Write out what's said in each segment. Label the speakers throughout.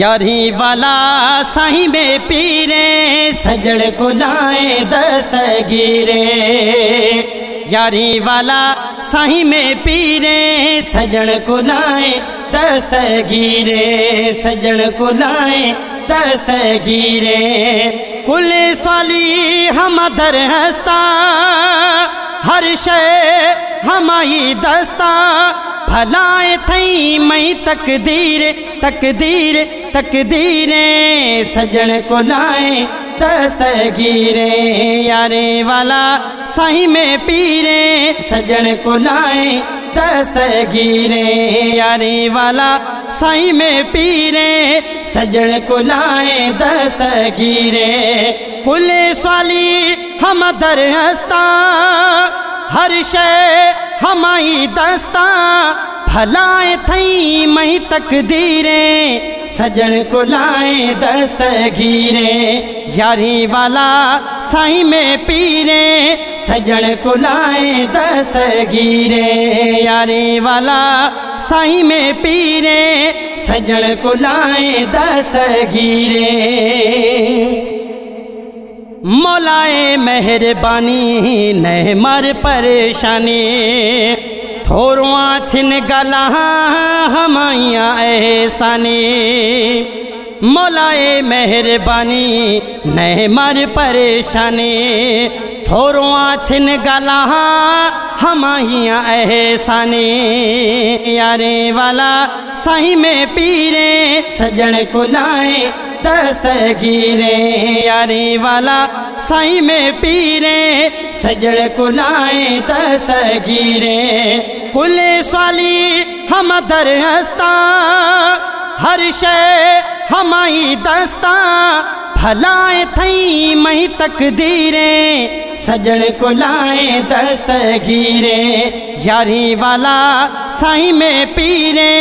Speaker 1: यारी वाला साईं में पीरे सजण को लाए दस्तगीरे। यारी वाला साईं में पीरे सजण को लाए दस्तगीरे, सजण को लाए दस्तगीरे। कुल साली हम दर हस्ता हर शय हमारी दस्ता। भलाए थई मई तकदीर तकदीर तकदीरे सजण को लाए दस्तगीरे। यारे वाला साईं में पीरे सजण को लाए दस्तगीरे। यारे वाला साईं में पीरे सजण को लाए दस्तगीरे। कुल साली हम दर हस्ता हर शय हमारी दस्ता। भलाए थई मई तकदीरे सजण को लाए दस्तगीरे। यारी वाला साईं में पीरे सजण को लाए दस्तगीरे। यारी वाला साईं में पीरे सजण को लाए दस्तगीरे। मौलाए मेहरबानी न मर परेशानी। थोरुआ छिन गला हमाइया एहसानी। मौलाए मेहरबानी न मर परेशानी। थोरुआ छिन गला हमाइया एहसानी। यारे वाला साईं में पीरे सजण को लाए दस्तगीरे। यारे वाला साईं में पीरे सजण को लाए दस्तगीरे। कुल साली हम दर हस्ता हर शय हमारी दस्ता। भलाए थई मई तकदीरे सजण को लाए दस्तगीरे। यारी वाला साईं में पीरे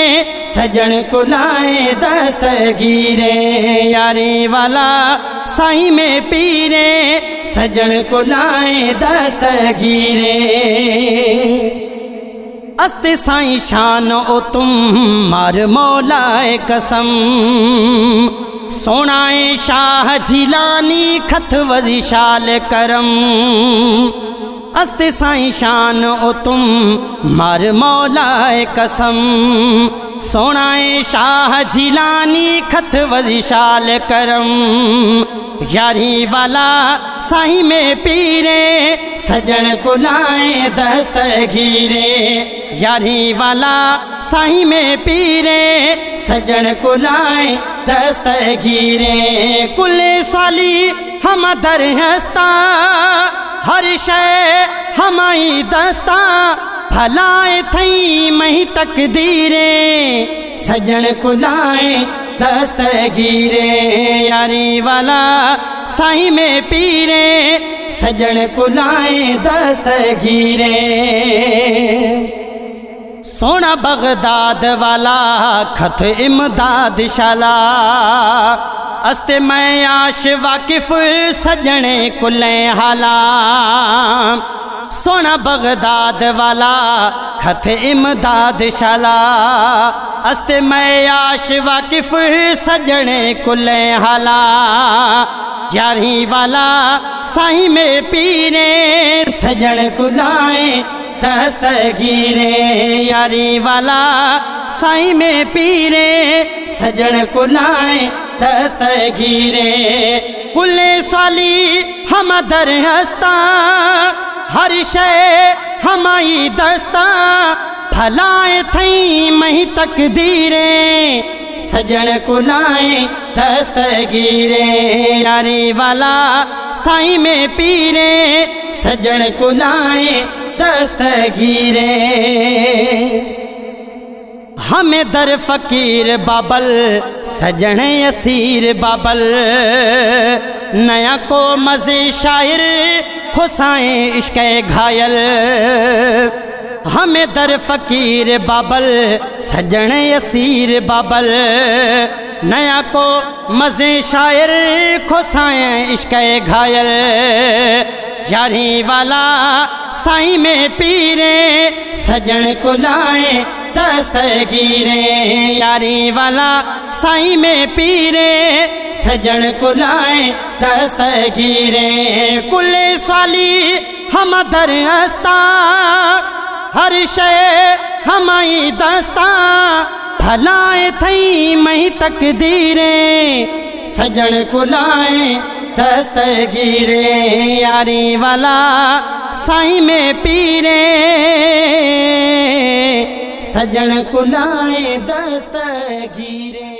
Speaker 1: सजण को लाए दस्तगीरे। यारी वाला साईं में पीरे सजण को लाए दस्तगीरे। अस्ते साईं शान ओ तुम मार मौलाए कसम। सोनाए शाह झिलानी खत वजिशाल करम। अस्ते साईं शान ओ तुम मार मौलाए कसम। सोनाए शाह झिलानी खत वजिशाल करम। यारी वाला साईं में पीरे सजण को लाए दस्तगीरे। यारी वाला साईं में पीरे सजण को लाए दस्तगीरे। कुल साली हम दर हस्ता हर शय हमारी दस्ता। भलाए थई मई तकदीरे सजण को लाए दस्तगीरे। यारी वाला साईं में पीरे सजण को लाए दस्तगीरे। सोना बगदाद वाला खत इमदाद शाला। अस्ते मैं आश वाकिफ सजणे कुले हाला। सोना बगदाद वाला खत इमदाद शाला। अस्ते मैं आश वाकिफ सजणे कुले हाला। यारी वाला साईं में पीरे सजण को लाए दस्तगीरे। यारी वाला साईं में पीरे सजण को लाए दस्तगीरे। कुल साली हम दर हस्ता हर शय हमारी दस्ता। भलाए थई मई तकदीरे सजण को लाए दस्तगीरे। यारी वाला साईं में पीरे सजण को लाए दस्तगीरे। हमें दर फकीर बाबल सजण असीर बाबल। नया को मज़े शायर खुसाए इश्क़ घायल। हमें दर फकीर बाबल सजण असीर बाबल। नया को मज़े शायर खुसाए इश्क़ घायल। यारी वाला साईं में पीरे सजन कुलाए दस्तगीरे यारी वाला साईं में पीरे सजन कुलाए दस्तगीरे कुल साली हम दर अस्ता हर शे हमाई दस्ता भलाए थई मई तकदीरे सजन कुलाए दस्तगीरे यारी वाला साईं में पीरे सजन कुलाए दस्तगीरे।